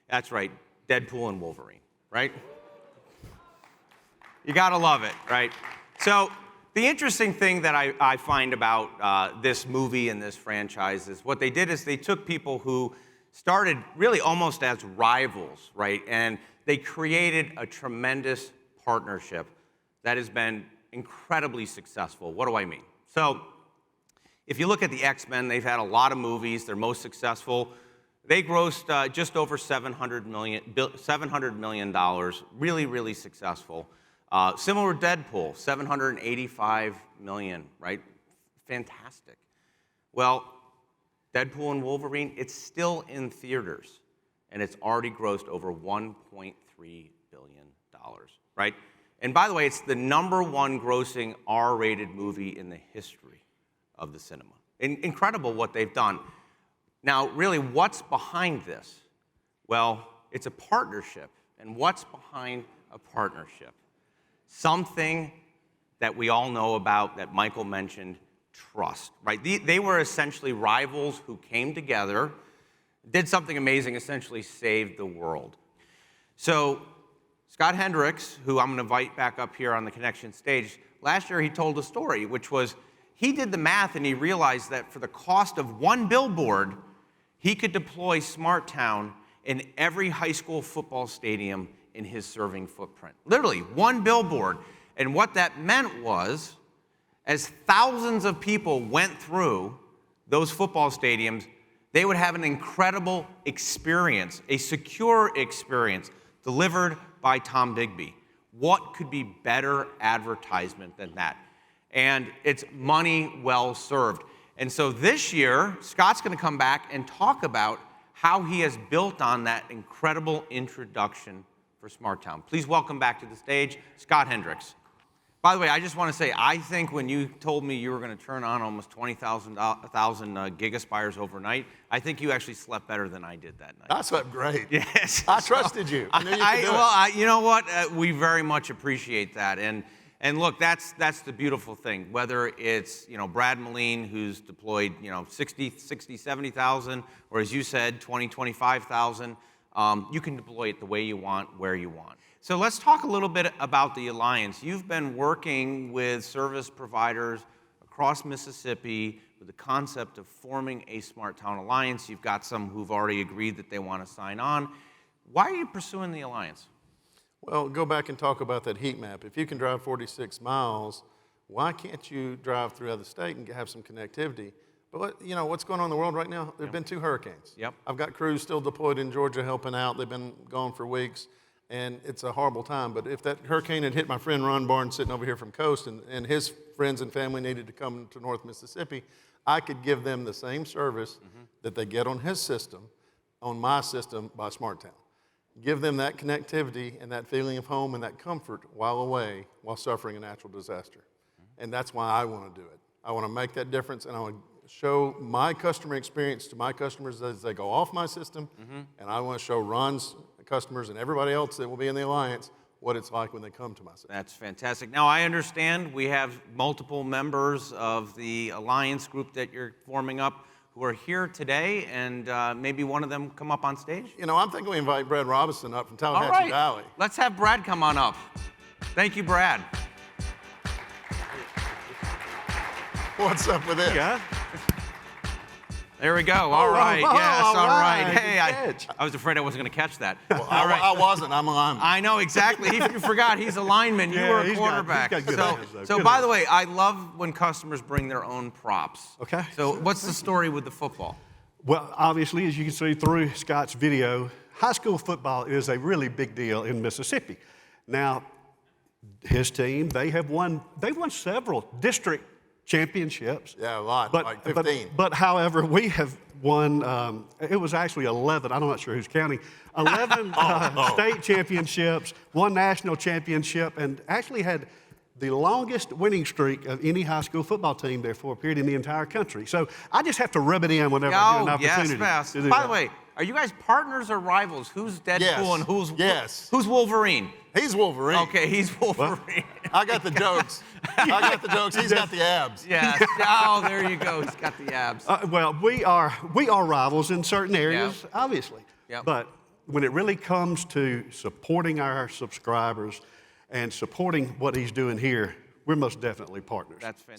That's right, Deadpool and Wolverine, right? You gotta love it, right? So the interesting thing that I find about this movie and this franchise is what they did is they took people who started really almost as rivals, right? And they created a tremendous partnership that has been incredibly successful. What do I mean? So if you look at the X-Men, they've had a lot of movies. They're most successful. They grossed just over $700 million. Really, really successful. Similar to Deadpool, $785 million, right? Fantastic. Well, Deadpool and Wolverine, it's still in theaters, and it's already grossed over $1.3 billion, right? And by the way, it's the #1 grossing R-rated movie in the history of the cinema. Incredible what they've done. Now, really, what's behind this? Well, it's a partnership. And what's behind a partnership? Something that we all know about that Michael mentioned, trust, right? They were essentially rivals who came together, did something amazing, essentially saved the world. So Scott Hendrix, who I'm going to invite back up here on the ConneXions stage, last year he told a story, which was he did the math and he realized that for the cost of one billboard, he could deploy Smart Town in every high school football stadium in his serving footprint. Literally, one billboard. And what that meant was, as thousands of people went through those football stadiums, they would have an incredible experience, a secure experience delivered by Tombigbee. What could be better advertisement than that? And it's money well served. And so this year, Scott's going to come back and talk about how he has built on that incredible introduction for Smart Town. Please welcome back to the stage, Scott Hendrix. By the way, I just want to say, I think when you told me you were going to turn on almost 20,000 gigaspires overnight, I think you actually slept better than I did that night. I slept great. Yes. I trusted you. I knew you could do it. You know what? We very much appreciate that. And look, that's the beautiful thing. Whether it's, Brad Moline, who's deployed, 60, 70,000, or as you said, 20, 25,000, you can deploy it the way you want, where you want. So let's talk a little bit about the Alliance. You've been working with service providers across Mississippi with the concept of forming a Smart Town Alliance. You've got some who've already agreed that they want to sign on. Why are you pursuing the Alliance? Well, go back and talk about that heat map. If you can drive 46 miles, why can't you drive throughout the state and have some connectivity? But what's going on in the world right now? There have been 2 hurricanes. Yep. I've got crews still deployed in Georgia helping out. They've been gone for weeks, and it's a horrible time. But if that hurricane had hit my friend Ron Barnes sitting over here from Coast, and his friends and family needed to come to North Mississippi, I could give them the same service that they get on his system, on my system by Smart Town. Give them that connectivity and that feeling of home and that comfort while away, while suffering a natural disaster. And that's why I want to do it. I want to make that difference, and I want to show my customer experience to my customers as they go off my system, and I want to show Ron's customers and everybody else that will be in the Alliance what it's like when they come to my system. That's fantastic. Now, I understand we have multiple members of the Alliance group that you're forming up who are here today, and maybe one of them come up on stage? I'm thinking we invite Brad Robison up from Tallahatchie All right. Valley. Let's have Brad come on up. Thank you, Brad. What's up with this? Yeah. There we go. All right. Yes. All right. Hey, I was afraid I wasn't going to catch that. Well, all right. I wasn't. I'm a lineman. I know exactly. You forgot he's a lineman. You were a quarterback. He's got good hands, though. So Good by hands. the way, I love when customers bring their own props. Okay. So what's the story with the football? Well, obviously, as you can see through Scott's video, high school football is a really big deal in Mississippi. Now, his team, they won several district championships. Yeah, a lot, but, like 15. But however, we have won, it was actually 11, I'm not sure who's counting, 11 state championships, 1 national championship, and actually had the longest winning streak of any high school football team there for a period in the entire country. So I just have to rub it in whenever I get an opportunity. Yes, to do By that. the way, are you guys partners or rivals? Who's Deadpool and who's Wolverine? He's Wolverine. Okay, he's Wolverine. Well, I got the jokes. I got the jokes. He's got the abs. Yes. Oh, there you go. He's got the abs. Well, we are rivals in certain areas, obviously. Yep. But when it really comes to supporting our subscribers and supporting what he's doing here, we're most definitely partners. That's fantastic.